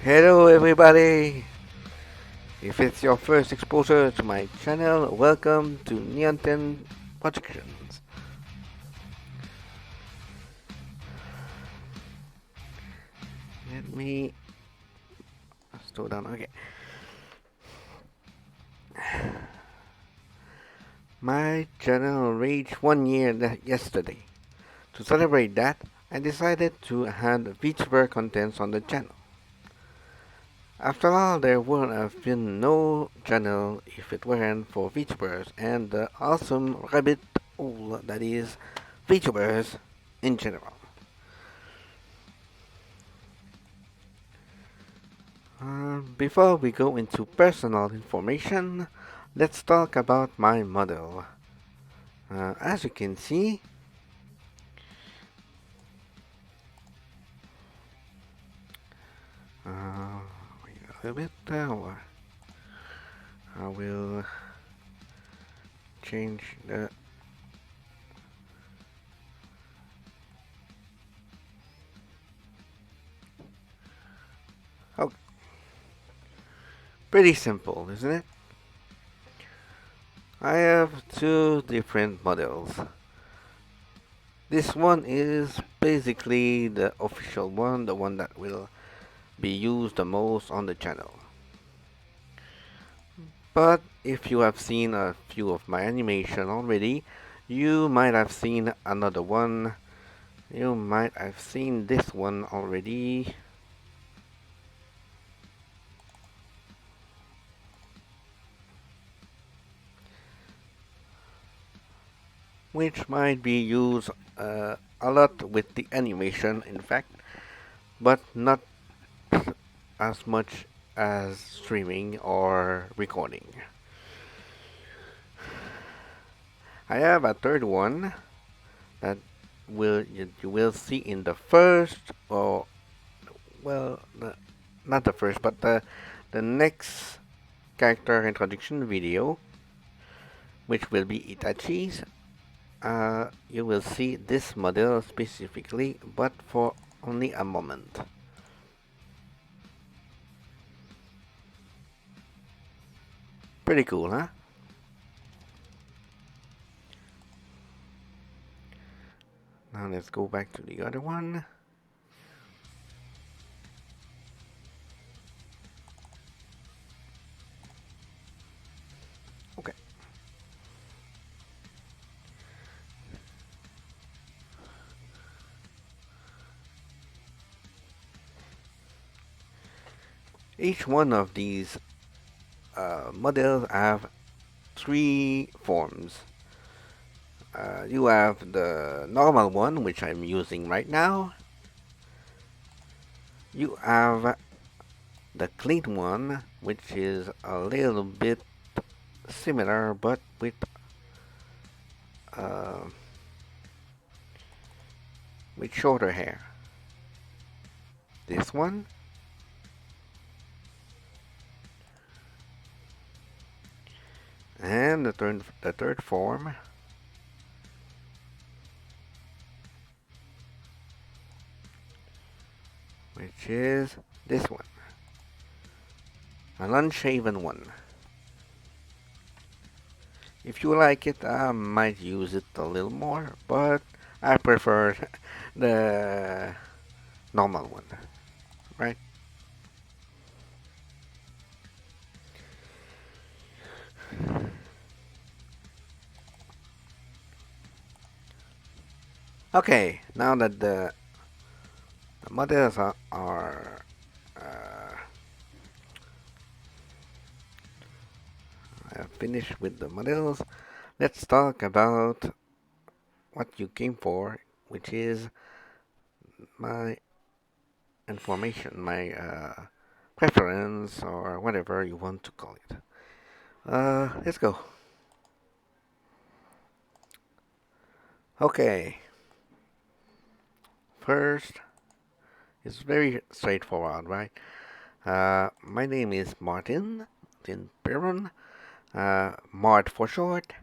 Hello everybody! If it's your first exposure to my channel, welcome to Neon Productions. Let me slow down. Okay. My channel reached 1 year yesterday. To celebrate that, I decided to add VTuber contents on the channel. After all, there would have been no channel if it weren't for VTubers and the awesome rabbit hole that is VTubers in general. Before we go into personal information, let's talk about my model. As you can see, wait a little bit. I will change the. Oh, pretty simple, isn't it? I have two different models. This one is basically the official one, the one that will be used the most on the channel. But if you have seen a few of my animation already, you might have seen another one. You might have seen this one already. Which might be used a lot with the animation, in fact, but not as much as streaming or recording. I have a third one that you will see in the first, or well, not the first, but the next character introduction video, which will be Itachi's. You will see this model specifically, but for only a moment. Pretty cool, huh? Now let's go back to the other one. Okay. Each one of these models have three forms. You have the normal one, which I'm using right now. You have the clean one, which is a little bit similar, but uh, with shorter hair. This one, and the third form, which is this one, an unshaven one. If you like it, I might use it a little more, but I prefer the normal one, right? Okay, now that the models are finished with the models, let's talk about what you came for, which is my information, my preference, or whatever you want to call it. Let's go. Okay, first, it's very straightforward, right? My name is Martin Perron, Mart for short.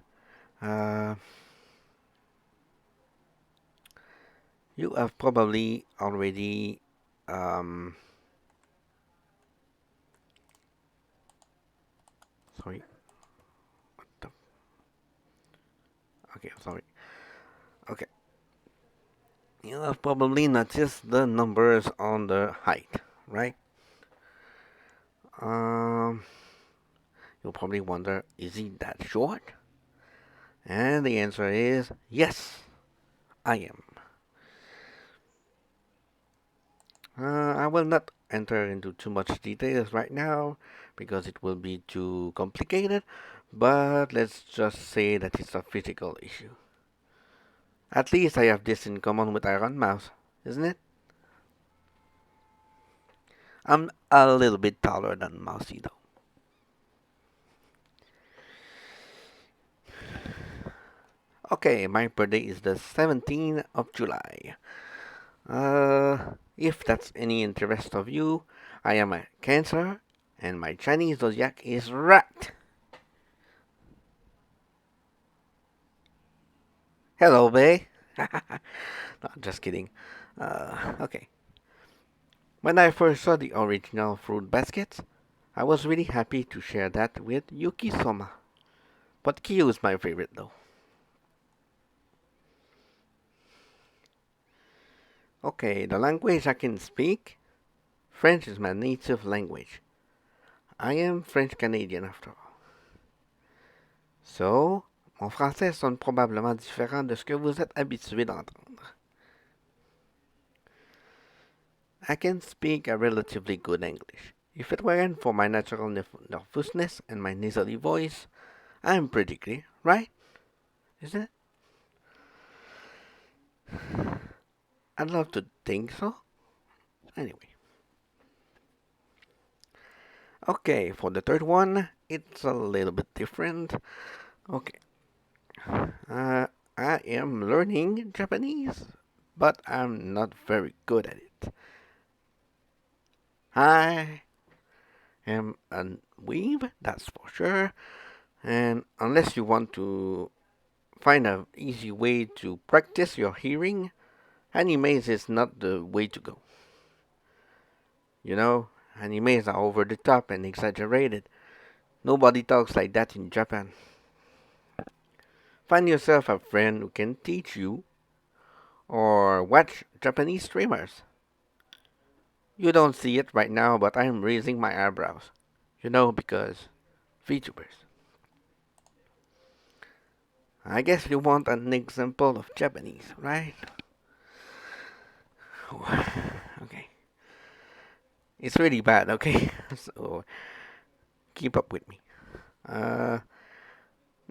Uh, you have probably already um, Okay, sorry. Okay, you have probably noticed the numbers on the height, right? Um, you'll probably wonder, is he that short? And the answer is yes, I am. I will not enter into too much details right now because it will be too complicated, but let's just say that it's a physical issue. At least I have this in common with Iron Mouse, isn't it? I'm a little bit taller than Mousy though. Okay, my birthday is the 17th of July. If that's any interest of you, I am a Cancer, and my Chinese zodiac is Rat. Hello, Bay. No, just kidding. Okay. When I first saw the original fruit baskets, I was really happy to share that with Yuki Soma. But Kyo is my favorite though. Okay, the language I can speak, French is my native language. I am French Canadian after all. So, mon français sonne probablement différent de ce que vous êtes habitué d'entendre. I can speak a relatively good English. If it weren't for my natural nervousness and my nasally voice, I'm pretty clear, right? Isn't it? I'd love to think so. Anyway. Okay, for the third one, it's a little bit different. Okay. I am learning Japanese, but I'm not very good at it. I am a weeb, that's for sure. And unless you want to find an easy way to practice your hearing, animes is not the way to go. You know, animes are over the top and exaggerated. Nobody talks like that in Japan. Find yourself a friend who can teach you or watch Japanese streamers. You don't see it right now, but I'm raising my eyebrows. You know, because VTubers. I guess you want an example of Japanese, right? Okay. It's really bad, okay? So keep up with me.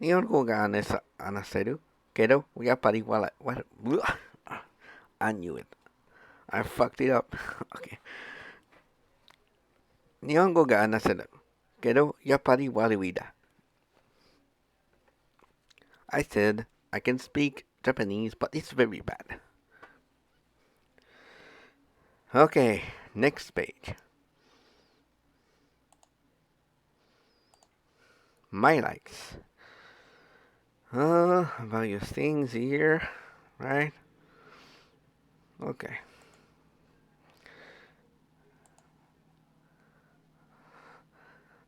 日本語が話せるけど、やっぱり笑. I knew it. I fucked it up. Okay. 日本語が話せるけど、やっぱり悪いだ. I said I can speak Japanese, but it's very bad. Okay, next page. My likes. Various things here, right? Okay.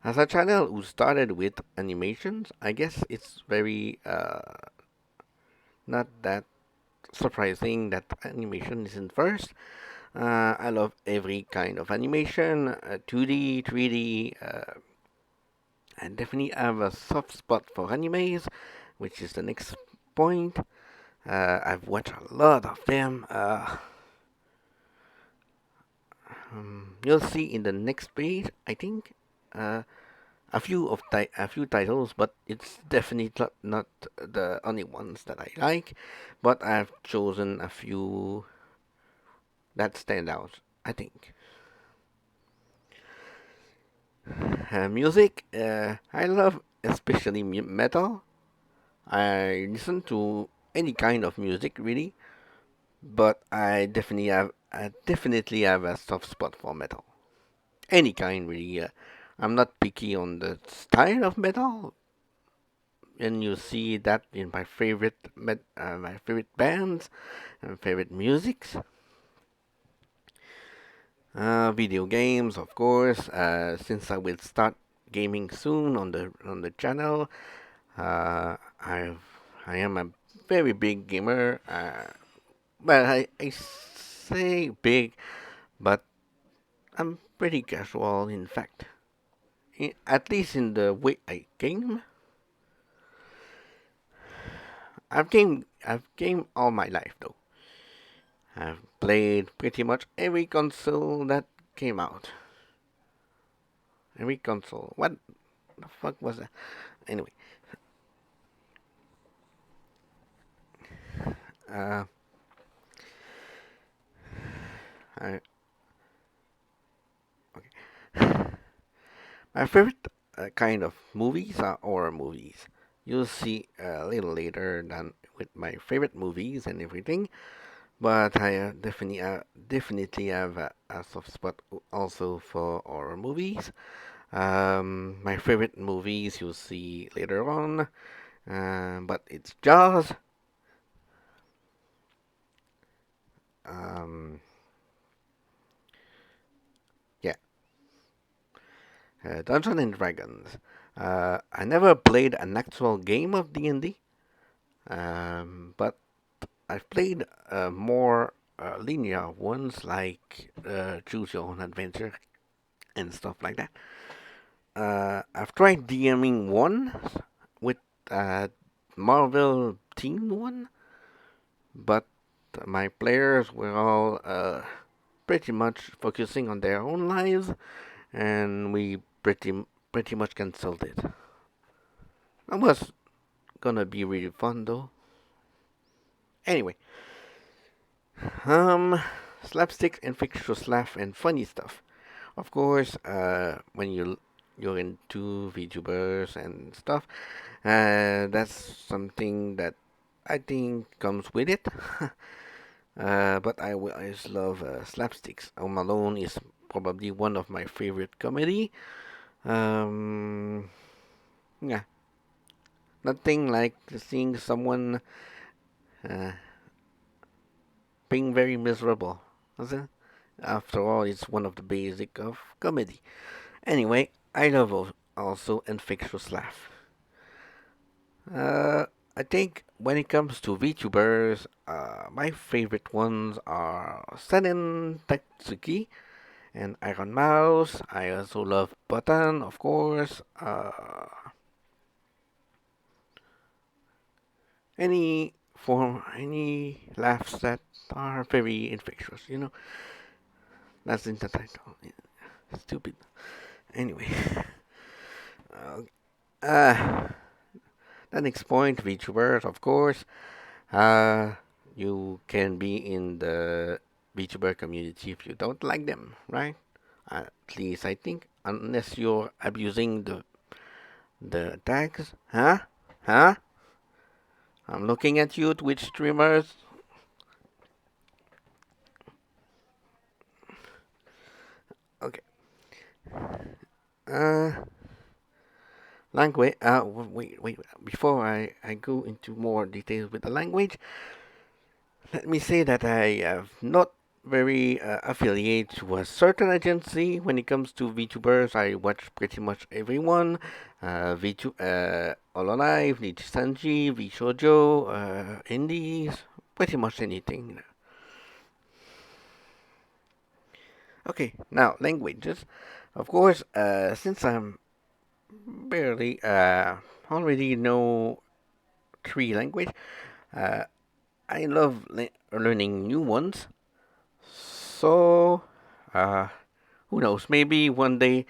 As a channel who started with animations, I guess it's very not that surprising that animation isn't first. I love every kind of animation, 2D, 3D. I definitely have a soft spot for animes, which is the next point. I've watched a lot of them. You'll see in the next page, I think, uh, a few titles, but it's definitely not the only ones that I like. But I've chosen a few that stand out, I think. Music, I love especially metal. I listen to any kind of music really, but I definitely have a soft spot for metal. Any kind really. I'm not picky on the style of metal, and you see that in my favorite bands and favorite musics. Video games, of course. Since I will start gaming soon on the channel, I am a very big gamer. Well, I say big, but I'm pretty casual. In fact, at least in the way I game, I've gamed all my life though. I've played pretty much every console that came out. Every console. What the fuck was that? Anyway, uh, I okay. My favorite kind of movies are horror movies. You'll see a little later than with my favorite movies and everything, but I definitely have a soft spot also for horror movies. My favorite movies you'll see later on, but it's Jaws, um, yeah, Dungeons and Dragons. I never played an actual game of D&D, but I've played more linear ones like Choose Your Own Adventure and stuff like that. I've tried DMing one with uh, Marvel Team one, but my players were all pretty much focusing on their own lives, and we pretty much cancelled it. It was gonna be really fun though. Anyway, um, slapstick, infectious laugh, and funny stuff. Of course, when you're into VTubers and stuff, that's something that I think comes with it. But I will always love slapsticks. Home Alone is probably one of my favorite comedy. Um, yeah, nothing like seeing someone uh, being very miserable. Is it? After all, it's one of the basic of comedy. Anyway, I love also infectious laugh. Uh, I think when it comes to VTubers, my favorite ones are Senen Tatsuki and Iron Mouse. I also love Button, of course. Any laughs that are very infectious, That's in the title. Yeah, stupid. Anyway, uh, uh, the next point, VTubers, of course. Uh, you can be in the VTuber community if you don't like them, right? At least I think, unless you're abusing the tags, huh? Huh? I'm looking at you, Twitch streamers. Okay. Uh, language. Wait. Before I go into more details with the language, let me say that I have not very affiliate to a certain agency when it comes to VTubers. I watch pretty much everyone. VTube, Hololive, Nijisanji, VShojo, Indies, pretty much anything. Okay, now languages. Of course, since I'm barely already know three language, uh, I love learning new ones. So, uh, who knows? Maybe one day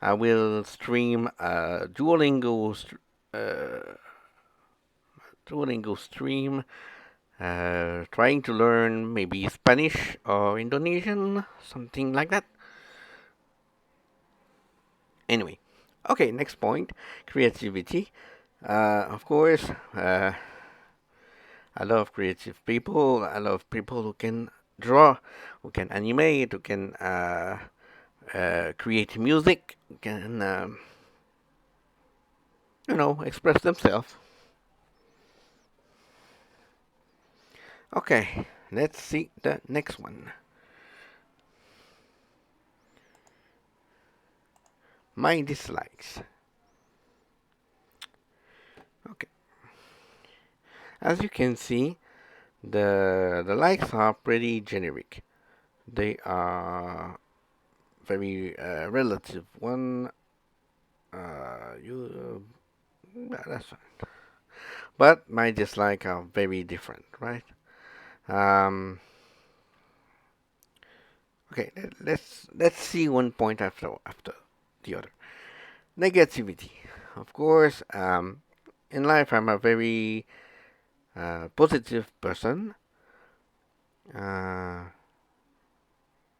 I will stream uh, Duolingo stream, trying to learn maybe Spanish or Indonesian, something like that. Anyway, okay, next point, creativity. Of course, I love creative people. I love people who can draw, who can animate, who can create music, who can express themselves. Okay, let's see the next one. My dislikes. Okay, As you can see, the likes are pretty generic. They are very relative. One, you that's fine. But my dislike are very different, right? Um, okay, let's see one point after the other. Negativity, of course. In life, I'm a very positive person. Uh,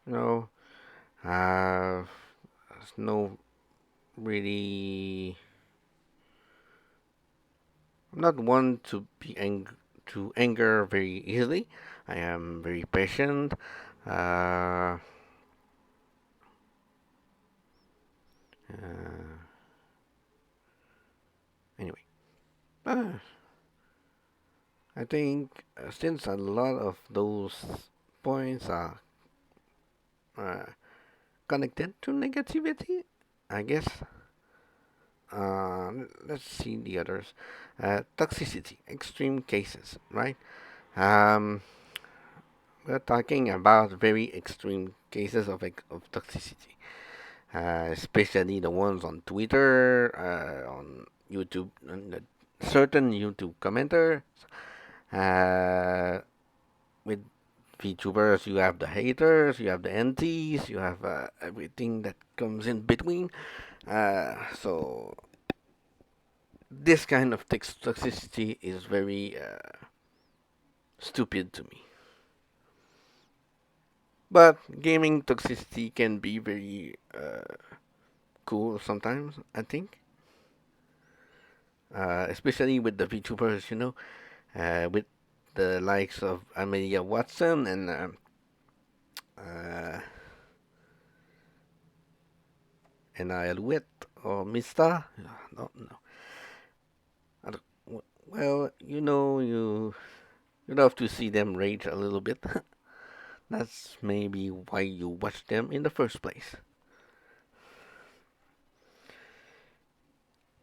you know, there's no really. I'm not one to to anger very easily. I am very patient. Uh, uh, anyway, uh, I think since a lot of those points are uh, connected to negativity, I guess. Let's see the others. Toxicity, extreme cases, right? Um, we're talking about very extreme cases of toxicity, especially the ones on Twitter, on YouTube, and certain YouTube commenter. Uh, with VTubers, you have the haters, you have the antis, you have everything that comes in between. So this kind of toxicity is very stupid to me. But gaming toxicity can be very cool sometimes, I think. Especially with the VTubers, with the likes of Amelia Watson and uh, Alouette or Mista. No, no. I don't, well, you love to see them rage a little bit. That's maybe why you watch them in the first place.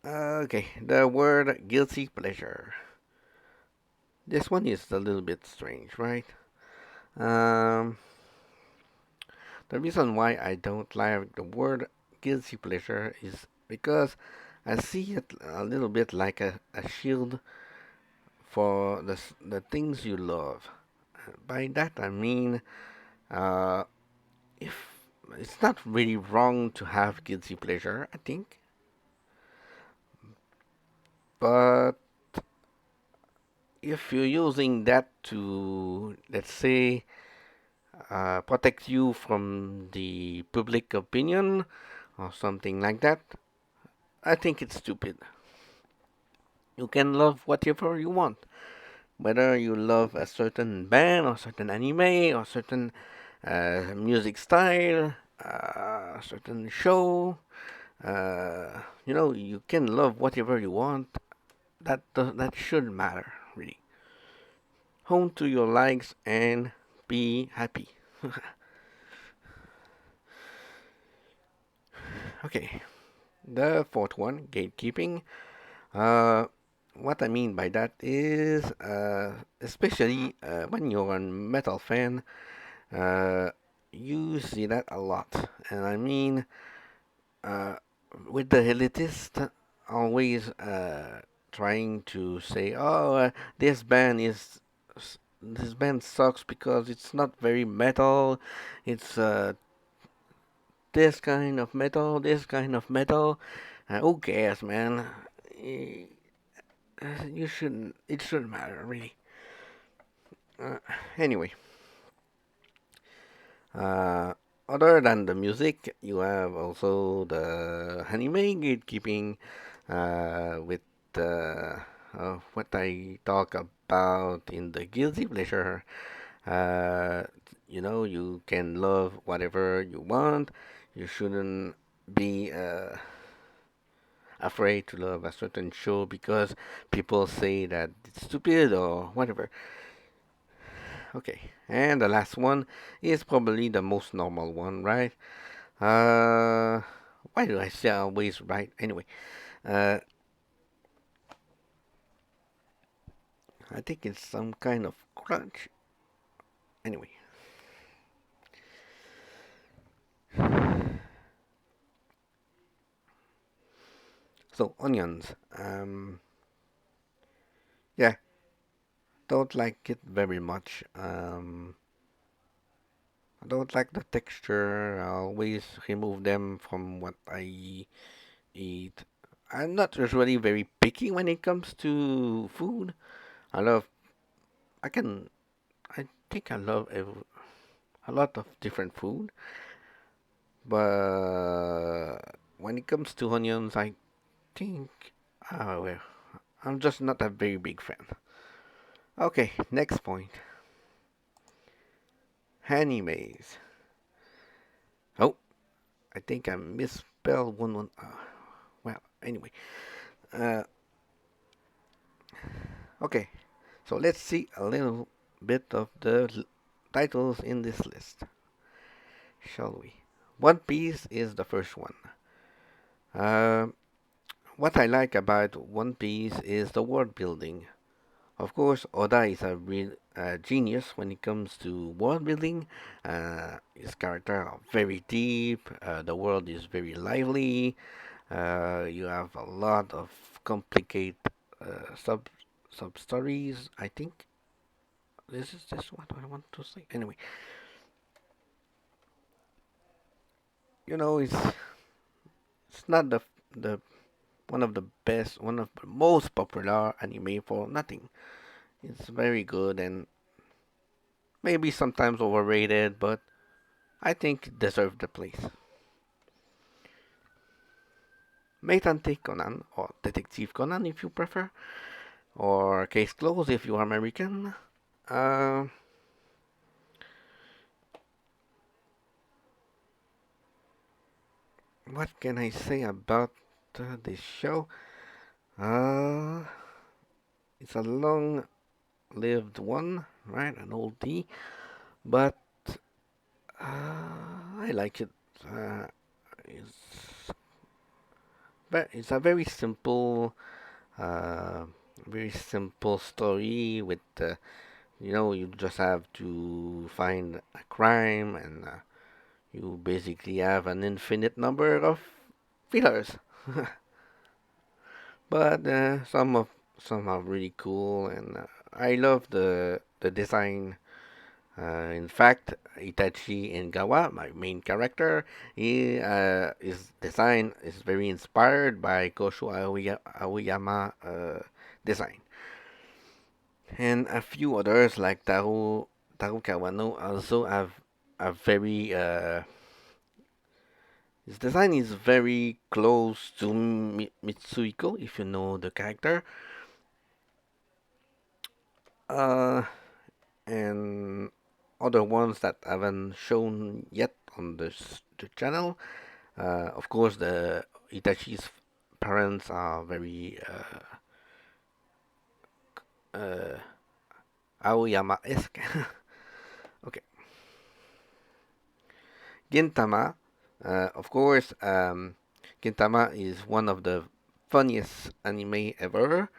Okay, the word guilty pleasure. This one is a little bit strange, right? Um, the reason why I don't like the word guilty pleasure is because I see it a little bit like a shield for the things you love. By that I mean, uh, if it's not really wrong to have guilty pleasure, I think, but if you're using that to, let's say, protect you from the public opinion or something like that, I think it's stupid. You can love whatever you want, whether you love a certain band or certain anime or certain music style, certain show. You can love whatever you want. That shouldn't matter really. Hone to your likes and be happy. Okay, the fourth one, gatekeeping. Uh, what I mean by that is, especially when you're a metal fan, uh, you see that a lot. And I mean, uh, with the elitist always trying to say, "Oh, this band sucks because it's not very metal. It's this kind of metal, this kind of metal." Who cares, man? Eh, You shouldn't. It shouldn't matter, really. Uh, anyway, uh, other than the music, you have also the anime gatekeeping, with what I talk about in the guilty pleasure. Uh, you can love whatever you want. You shouldn't be afraid to love a certain show because people say that it's stupid or whatever. Okay, and the last one is probably the most normal one, right? Uh, why do I say always right? Anyway, uh, I think it's some kind of crunch. Anyway, so onions. Yeah, don't like it very much. I don't like the texture. I always remove them from what I eat. I'm not usually very picky when it comes to food. I love. I can. I think I love a lot of different food, but when it comes to onions, I think. Well, I'm just not a very big fan. Okay, next point. Animes. Oh, I think I misspelled one. Well, anyway. Uh, okay, so let's see a little bit of the titles in this list, shall we? One Piece is the first one. Uh, what I like about One Piece is the world building. Of course, Oda is a real genius when it comes to world building. His characters are very deep. The world is very lively. You have a lot of complicated sub stories. I think this is just what I want to say. Anyway, it's not the one of the best, one of the most popular anime for nothing. It's very good and maybe sometimes overrated, but I think it deserves the place. Meitante Conan, or Detective Conan if you prefer, or Case Closed if you are American. Uh, what can I say about this show? Uh, it's a long-lived one, right? An oldie, but I like it. Uh, it's it's a uh, very simple story with you just have to find a crime and you basically have an infinite number of fillers. But some are really cool, and I love the design. In fact, Itachi Gawa, my main character, his design is very inspired by Kosho Aoyama design, and a few others like Taru Kawano also have a very his design is very close to Mitsuhiko, if you know the character. Uh, and other ones that I haven't shown yet on the channel. Of course, the Itachi's parents are very uh, Aoyama-esque. Okay, Gintama. Of course, Gintama is one of the funniest anime ever.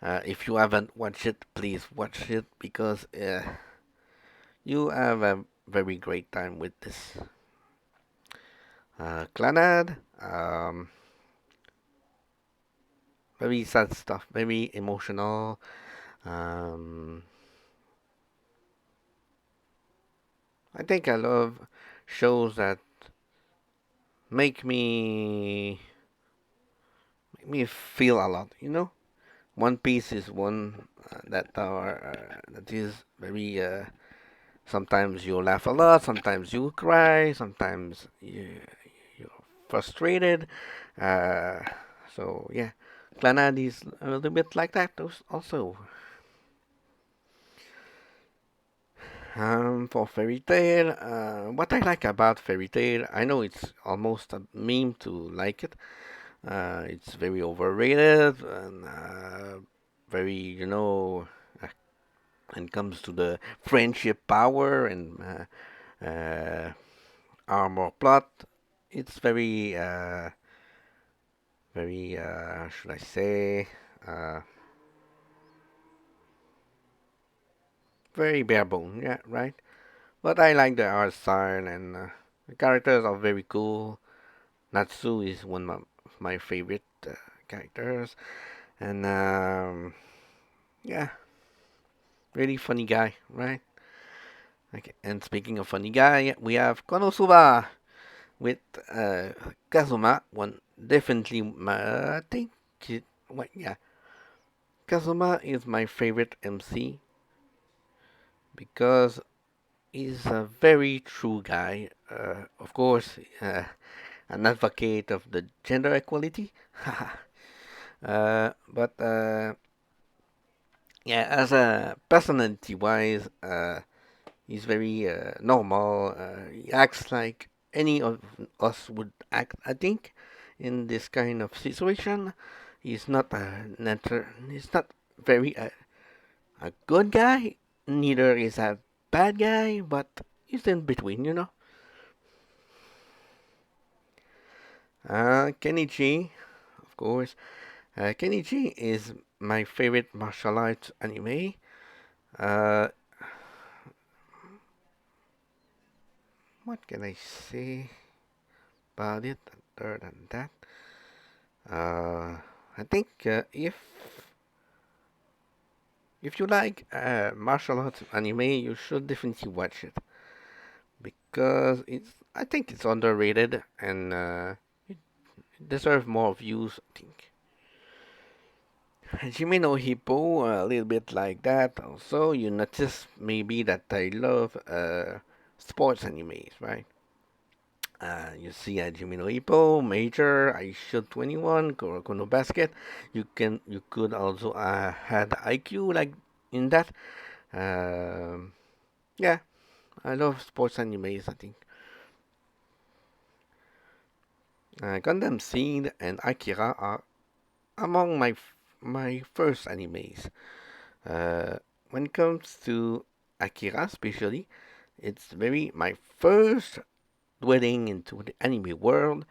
If you haven't watched it, please watch it because you have a very great time with this. Clanad, very sad stuff, very emotional. Um, I think I love shows that make me feel a lot. One Piece is one that is very. Sometimes you laugh a lot, sometimes you cry, sometimes you're frustrated. Uh, so yeah, Clanad is a little bit like that also. For Fairy Tail, what I like about Fairy Tail, I know it's almost a meme to like it. It's very overrated and very, when it comes to the friendship power and armor plot, it's very, should I say, uh, very bare bone, yeah, right. But I like the art style and the characters are very cool. Natsu is one of my favorite characters, and yeah, really funny guy, right? Okay, and speaking of funny guy, we have Konosuba with uh, Kazuma. One definitely, I think, yeah, Kazuma is my favorite MC because he's a very true guy. Of course, an advocate of the gender equality. But yeah, as a personality wise, he's very normal. He acts like any of us would act, I think, in this kind of situation. He's not he's not very a good guy, neither is a bad guy, but he's in between, you know. Kenichi, of course. Kenichi is my favorite martial arts anime. Uh, what can I say about it other than that? Uh, I think if you like martial arts anime, you should definitely watch it because I think it's underrated and it deserves more views. I think. Jimmy no Hippo, a little bit like that. Also, you notice maybe that I love sports animes, right? You see Jimmy no Hippo, Major, I Shoot 21, Kuroko no Basket. You could also had IQ like in that. Um, yeah, I love sports animes. I think Gundam Seed and Akira are among my first animes. Uh, when it comes to Akira, especially, it's very my first dwelling into the anime world,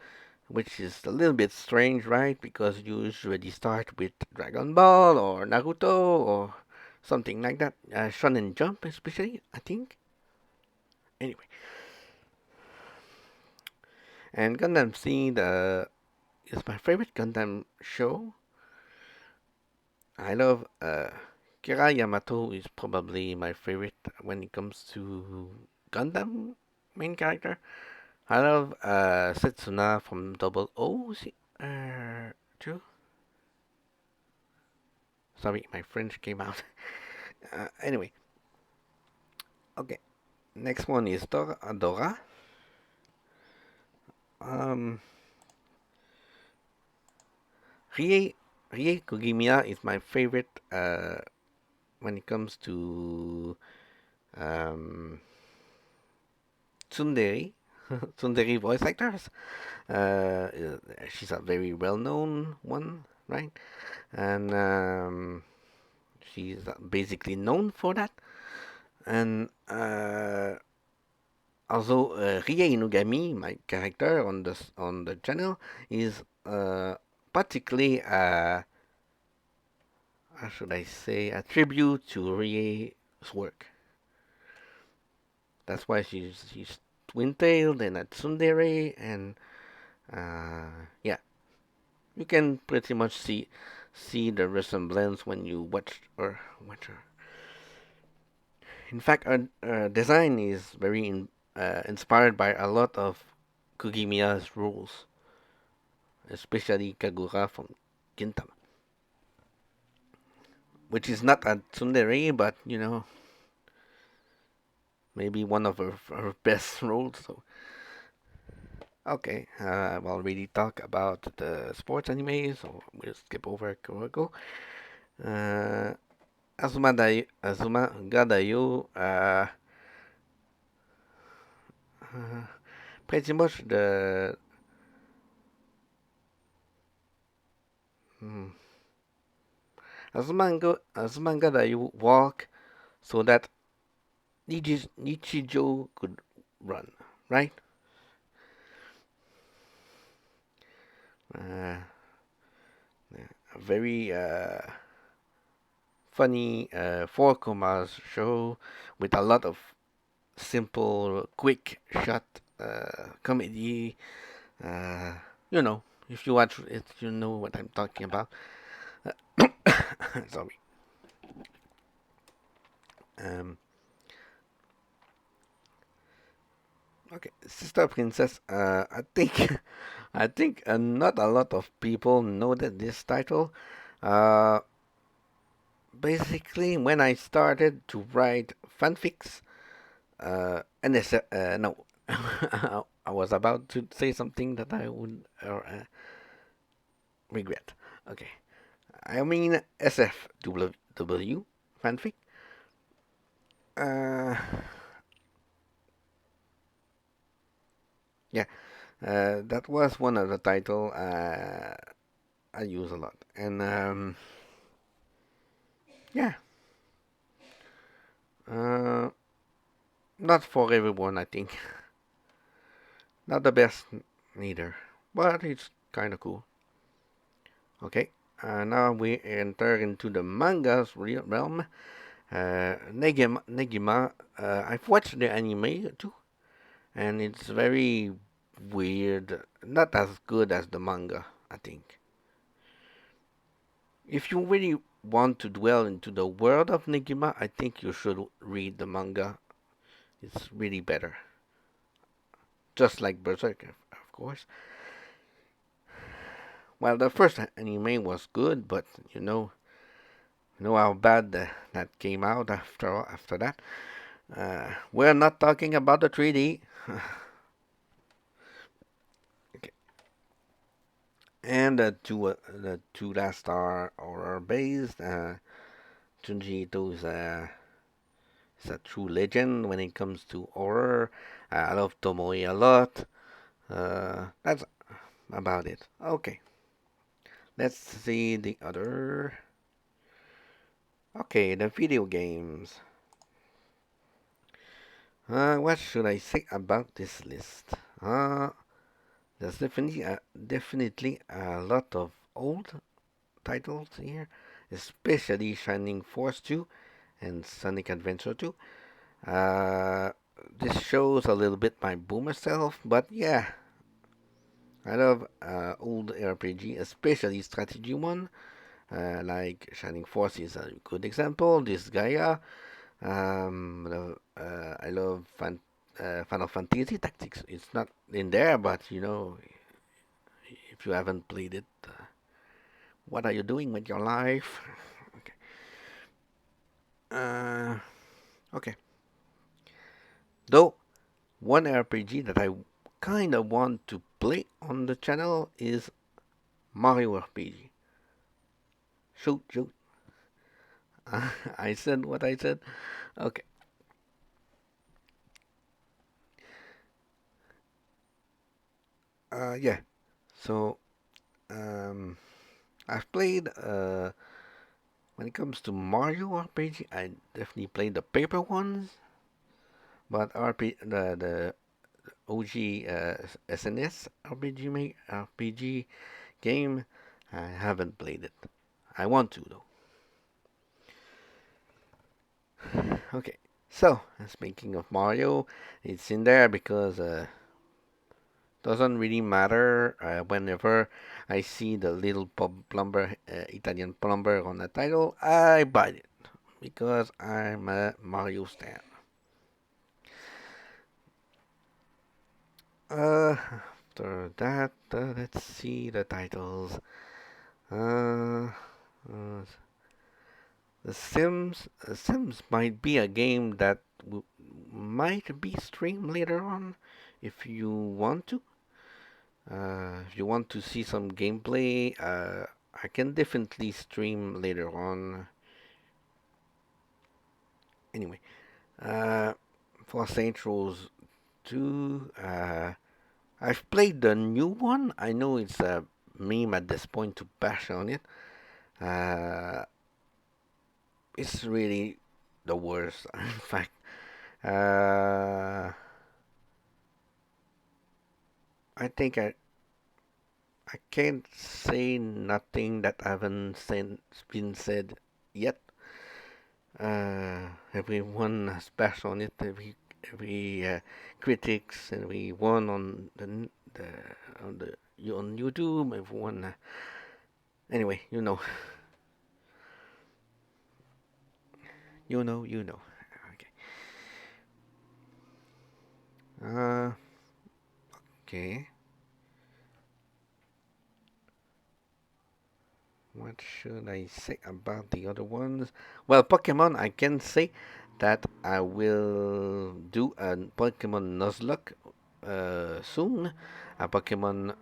which is a little bit strange, right? Because you usually start with Dragon Ball or Naruto or something like that. Shonen Jump, especially, I think. Anyway, and Gundam Seed is my favorite Gundam show. I love Kira Yamato is probably my favorite when it comes to Gundam main character. I love Setsuna from Double O. Two. Sorry, my French came out. Anyway, okay. Next one is Dora. Um, Rie Rie Kogimiya is my favorite when it comes to um, tsundere. Tsundere voice actors. Uh, she's a very well-known one, right? And she's basically known for that. And although Rie Inugami, my character on the channel, is particularly how should I say a tribute to Rie's work. That's why she's twin-tailed and a tsundere, and yeah, you can pretty much see the resemblance when you watch her. In fact, her design is very inspired by a lot of Kugimiya's rules, especially Kagura from Gintama, which is not a tsundere, but you know, maybe one of her best roles. So, okay, I've already talked about the sports anime, so we'll skip over Kuroko. Uh, Azuma Gadayo, pretty much the hmm, Azuma Gadayo walk so that Nichijou could run, right? Uh, a very funny four comas show with a lot of simple, quick shot comedy. Uh, you know, if you watch it, you know what I'm talking about. Sorry. Um, okay, Sister Princess. I think not a lot of people know that this title. Uh, Basically, when I started to write fanfics, and it's, no, I was about to say something that I would regret. Okay, I mean SFW fanfic. Uh, yeah, that was one of the title I use a lot, and yeah, uh, not for everyone, I think. Not the best neither, but it's kind of cool. Okay, now we enter into the manga's realm. Negima, I've watched the anime too, and it's very weird. Not as good as the manga, I think. If you really want to dwell into the world of Negima, I think you should read the manga. It's really better. Just like Berserk, of course. Well, the first anime was good, but you know how bad that came out after that. We're not talking about the 3D. Okay. And the two last are horror based. Junji Ito is a true legend when it comes to horror. I love Tomoe a lot. That's about it. Okay, let's see the other. Okay, the video games. What should I say about this list? There's definitely a lot of old titles here, especially Shining Force 2 and Sonic Adventure 2. Uh, this shows a little bit my boomer self, but yeah, I love old RPG, especially strategy one. Like Shining Force is a good example. This Gaia. I love Final Fantasy Tactics. It's not in there, but if you haven't played it, what are you doing with your life? Okay. Uh, okay. Though one RPG that I kind of want to play on the channel is Mario RPG. Shoot, shoot. I said what I said. Okay. Yeah. So, um, I've played. When it comes to Mario RPG, I definitely played the paper ones, but the OG SNS RPG game, I haven't played it. I want to though. Okay, so speaking of Mario, it's in there because doesn't really matter. Whenever I see the little plumber, Italian plumber on the title, I buy it because I'm a Mario stan. After that, let's see the titles. Uh, uh, The Sims might be a game that might be streamed later on if you want to. If you want to see some gameplay, I can definitely stream later on. Anyway, uh, for Saints Row 2, I've played the new one. I know it's a meme at this point to bash on it. Uh, it's really the worst. In fact, I think I can't say nothing that haven't been said yet. Everyone has bashed on it. Every critics, everyone on the on the on YouTube. Everyone. Anyway, you know. Okay. Uh, okay. What should I say about the other ones? Well, Pokemon, I can say that I will do a Pokemon Nuzlocke soon. A Pokemon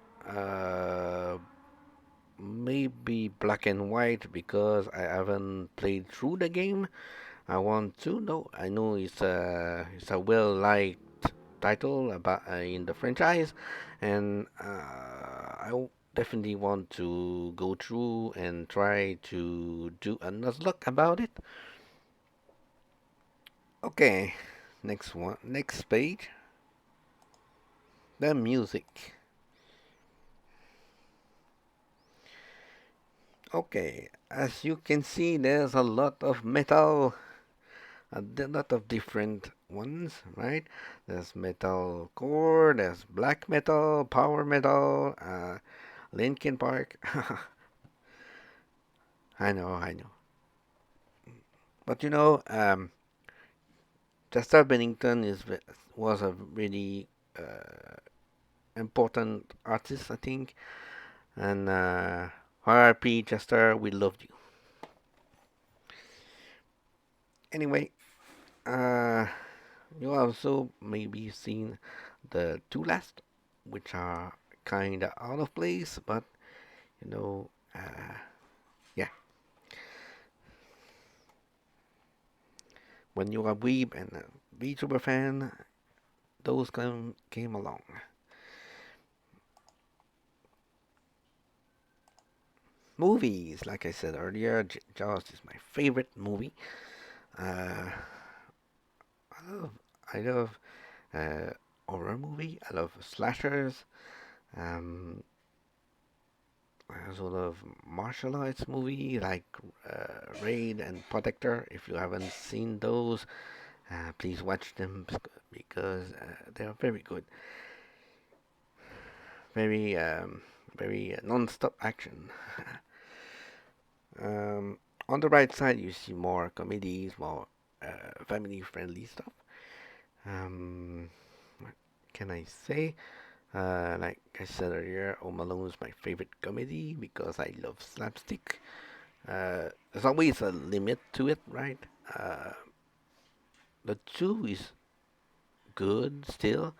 maybe black and white because I haven't played through the game. I want to know. I know it's a well liked title about in the franchise, and definitely want to go through and try to do a nuzlocke about it. Okay, next one, next page, the music. Okay, as you can see, there's a lot of metal, lot of different ones, right? There's metal core, there's black metal, power metal, Linkin Park. I know. But Chester Bennington was a really important artist, I think. And R.I.P. Chester, we loved you. Anyway, uh, you also maybe seen the two last, which are kinda out of place, but you know, yeah, when you're a weeb and a VTuber fan, those came along. Movies, like I said earlier, Jaws is my favorite movie. Uh, I love, I love uh, horror movie. I love slashers. Um, I also love martial arts movie like Raid and Protector. If you haven't seen those, please watch them because they are very good. Very, very non-stop action. Um, on the right side, you see more comedies, more family-friendly stuff. What can I say? Like I said earlier, Home Alone is my favorite comedy because I love slapstick. There's always a limit to it, right? Uh, the two is good still,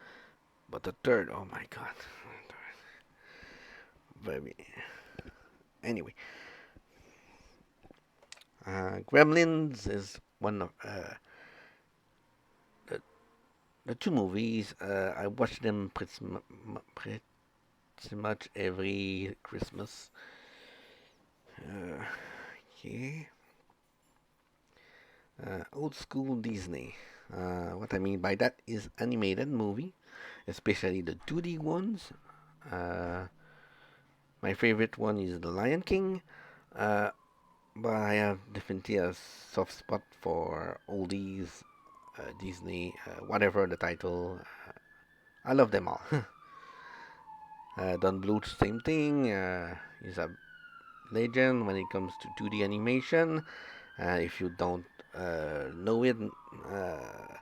but the third, oh my god, very. Anyway, Gremlins is one of the the two movies. I watch them pretty much every Christmas. Uh, yeah, old school Disney. What I mean by that is animated movie, especially the 2D ones. Uh, my favorite one is The Lion King, uh, but I have definitely a soft spot for oldies, Disney, whatever the title. I love them all. Don Bluth, same thing. He's a legend when it comes to 2D animation. If you don't know it, uh,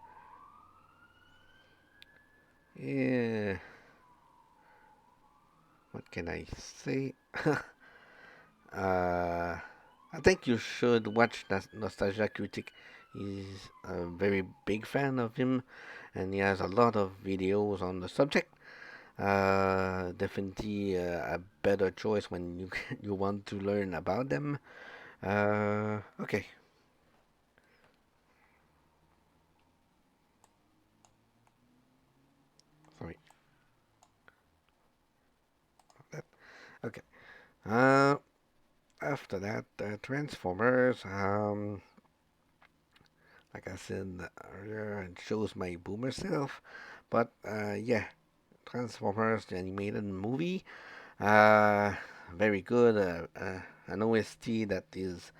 yeah, what can I say? I think you should watch Nostalgia Critic. He's a very big fan of him, and he has a lot of videos on the subject. Definitely a better choice when you you want to learn about them. Okay, sorry. That, okay. Uh, After that, Transformers. Like I said earlier, it shows my boomer self. But yeah, Transformers, the animated movie. Uh, Very good. An OST that is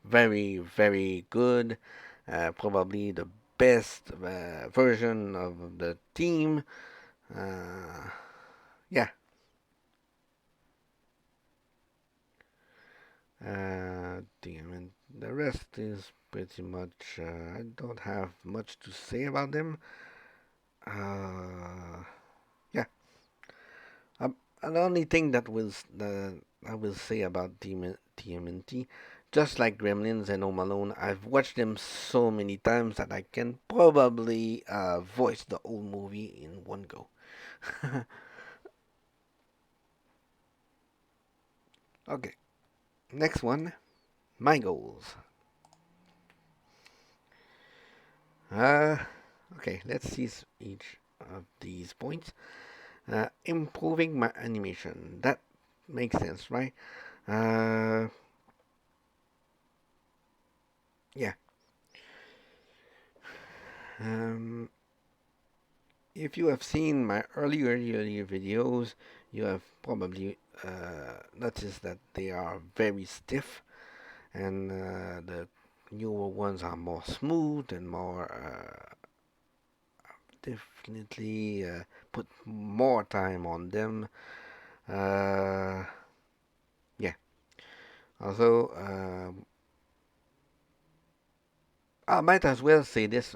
very, very good. Probably the best version of the team. Uh, yeah. And the rest is pretty much. I don't have much to say about them. Uh, yeah. The only thing I will say about TMNT, just like Gremlins and Home Alone, I've watched them so many times that I can probably voice the whole movie in one go. Okay, next one, my goals. Uh, okay, let's see each of these points. Improving my animation. That makes sense, right? Uh, yeah. Um, if you have seen my earlier videos, you have probably noticed that they are very stiff, and the newer ones are more smooth and more definitely put more time on them. Uh, yeah. Also, I might as well say this.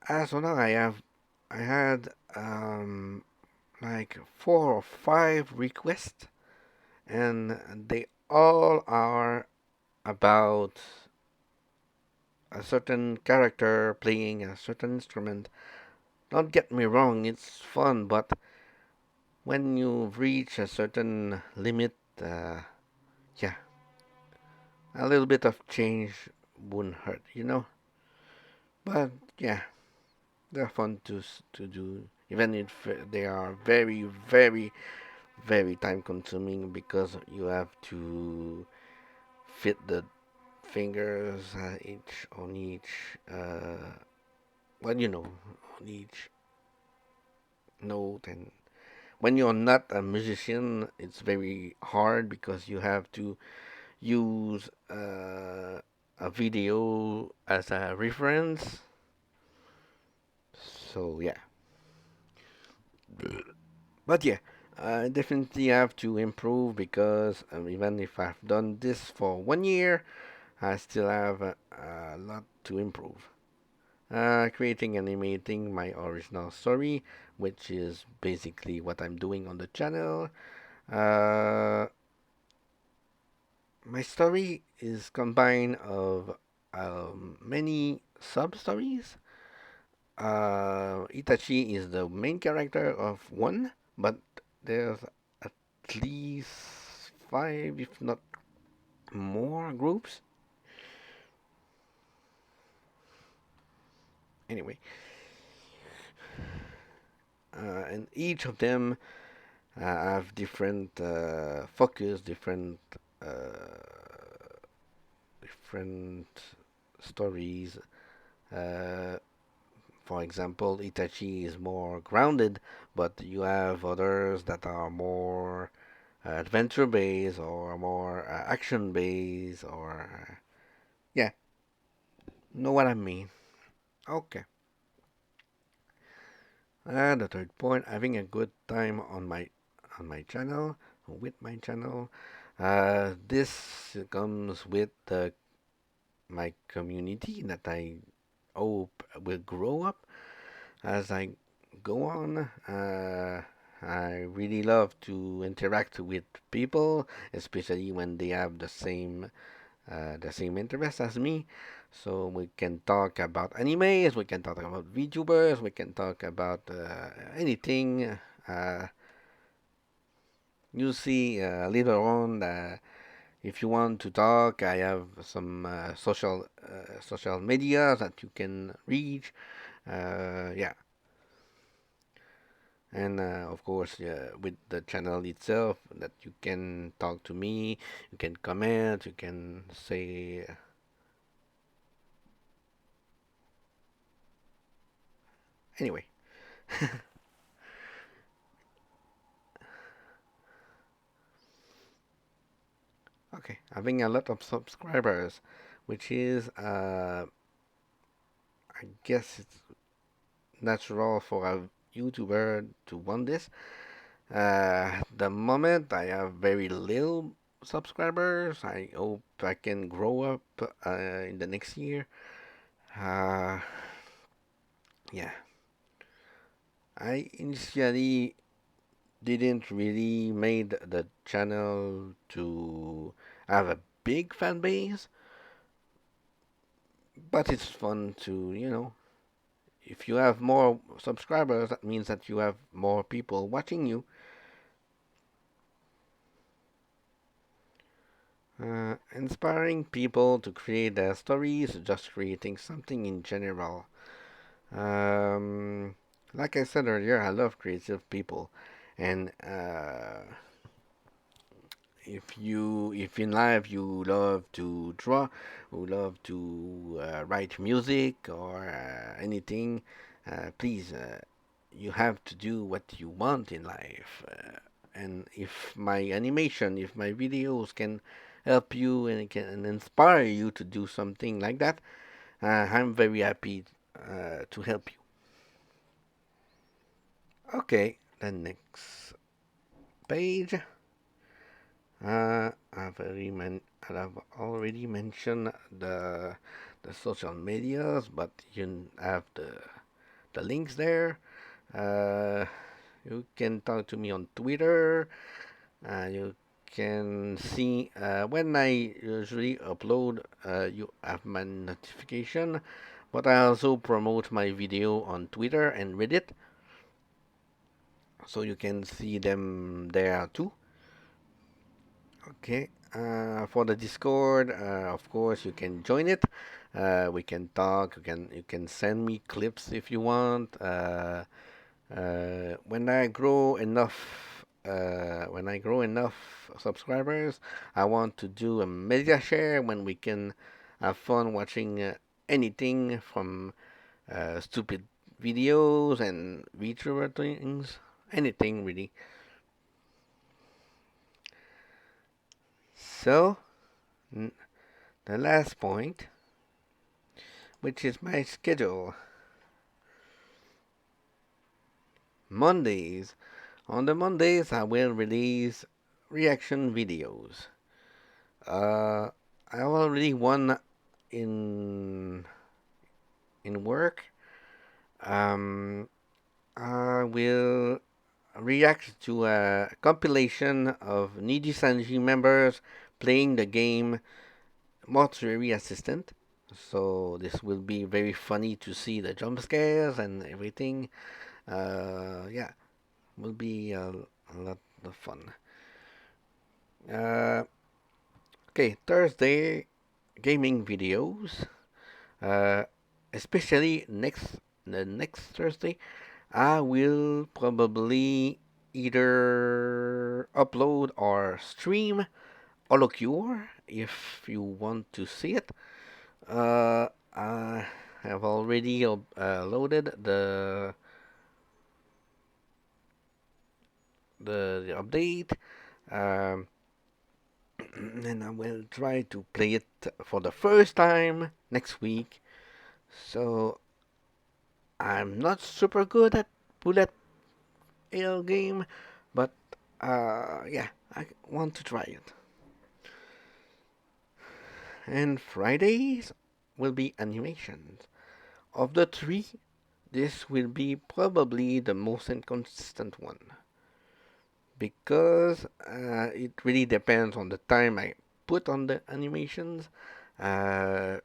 As of now, I had like 4 or 5 requests, and they all are about a certain character playing a certain instrument. Don't get me wrong, it's fun, but when you reach a certain limit, yeah, a little bit of change wouldn't hurt, you know. But yeah, they're fun to do, even if they are very, very, very time consuming because you have to fit the fingers each on each well, you know, on each note. And when you're not a musician, it's very hard because you have to use a video as a reference. So yeah, but yeah, I definitely have to improve because even if I've done this for 1 year, I still have a lot to improve. Creating and animating my original story, which is basically what I'm doing on the channel. Uh, my story is combined of many sub stories. Itachi is the main character of one, but there's at least 5, if not more, groups. Anyway, and each of them have different focus, different stories. Uh, for example, Itachi is more grounded, but you have others that are more adventure based or more action based, or yeah, know what I mean. Okay. And the third point, having a good time on my channel, with my channel. This comes with my community that I hope will grow up as I go on. I really love to interact with people, especially when they have the same interests as me. So we can talk about animes, we can talk about VTubers, we can talk about anything. Uh, you see later on, if you want to talk, I have some social media that you can reach. Yeah, and of course, with the channel itself, that you can talk to me, you can comment, you can say anyway. Okay, having a lot of subscribers, which is I guess it's natural for a YouTuber to want this. The moment I have very little subscribers, I hope I can grow up in the next year. Uh, yeah, I initially didn't really made the channel to have a big fan base, but it's fun to, if you have more subscribers, that means that you have more people watching you. Inspiring people to create their stories, just creating something in general. Um, like I said earlier, I love creative people, and if in life you love to draw, you love to write music or anything, please, you have to do what you want in life. And if my videos can help you and can inspire you to do something like that, I'm very happy to help you. Okay, the next page. I've already mentioned the social medias, but you have the links there. Uh, you can talk to me on Twitter. You can see when I usually upload. You have my notification, but I also promote my video on Twitter and Reddit, so you can see them there too. Okay. For the Discord, of course, you can join it. We can talk. You can send me clips if you want. When I grow enough subscribers, I want to do a media share when we can have fun watching anything from stupid videos and VTuber things, anything really. So, n- the last point, which is my schedule. Mondays. On the Mondays, I will release reaction videos. Uh, I already one in in work. Um, I will react to a compilation of Needy Sanji members playing the game Mortuary Assistant. So this will be very funny to see the jump scares and everything. Yeah, will be a lot of fun. Uh, okay, Thursday gaming videos. Uh, especially the next Thursday, I will probably either upload or stream Holocure if you want to see it. I have already loaded the update. Um, and I will try to play it for the first time next week. So I'm not super good at bullet hell game, but yeah, I want to try it. And Fridays will be animations. Of the three, this will be probably the most inconsistent one because it really depends on the time I put on the animations. Uh,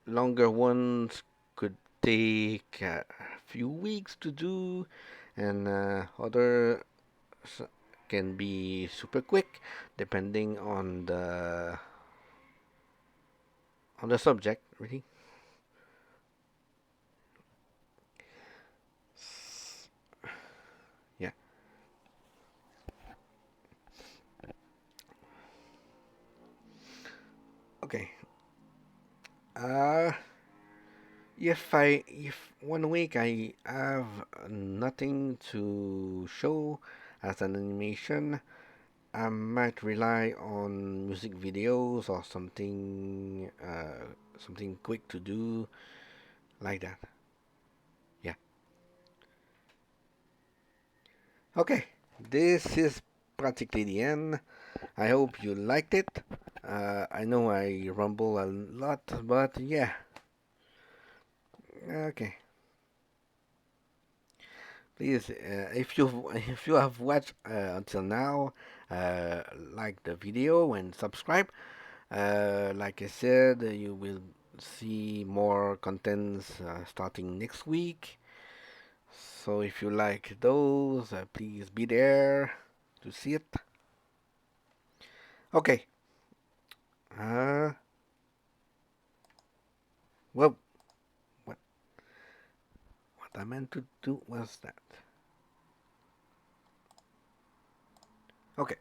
Longer ones could take a few weeks to do, and other can be super quick depending on the subject, really. Yeah. Okay. Uh, if one week I have nothing to show as an animation, I might rely on music videos or something quick to do like that. Yeah. Okay. This is practically the end. I hope you liked it. I know I rumble a lot, but yeah. Okay. Please, if you have watched until now, like the video and subscribe. Like I said, you will see more contents starting next week. So if you like those, please be there to see it. Okay. Uh, well, what what I meant to do was that. Okay.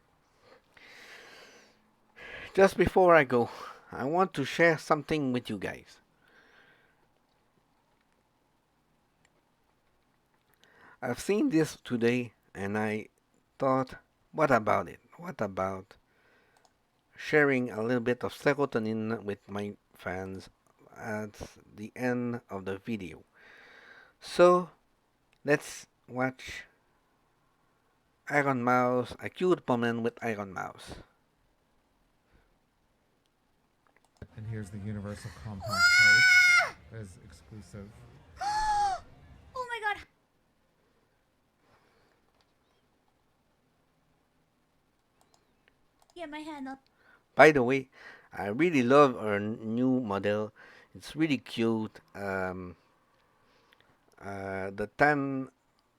Just before I go, I want to share something with you guys. I've seen this today and I thought, what about it? What about sharing a little bit of serotonin with my fans at the end of the video? So let's watch Iron Mouse, a cute moment with Iron Mouse. And here's the universal compact pouch that is exclusive. Oh my god. Get my hand up. By the way, I really love our new model. It's really cute. The tan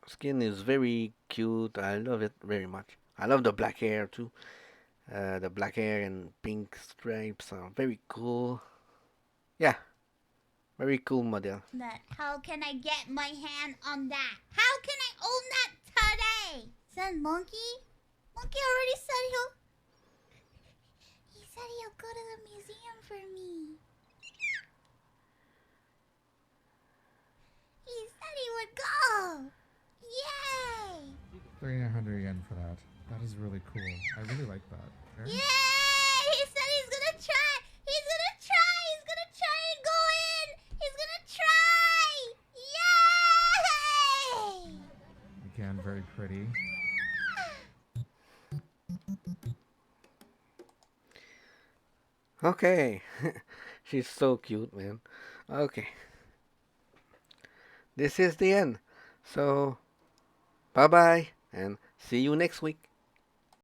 skin is very cute. I love it very much. I love the black hair too. The black hair and pink stripes are very cool. Yeah, very cool model. That. How can I get my hand on that? How can I own that today? Is that Monkey? Monkey already said he said he'll go to the museum for me. He said he would go. Yay! 3,900 yen for that. That is really cool. I really like that. Yay! He said he's gonna try. He's gonna try. He's gonna try and go in. He's gonna try. Yay! Again, very pretty. Okay, she's so cute, man. Okay, this is the end. So, bye bye and see you next week.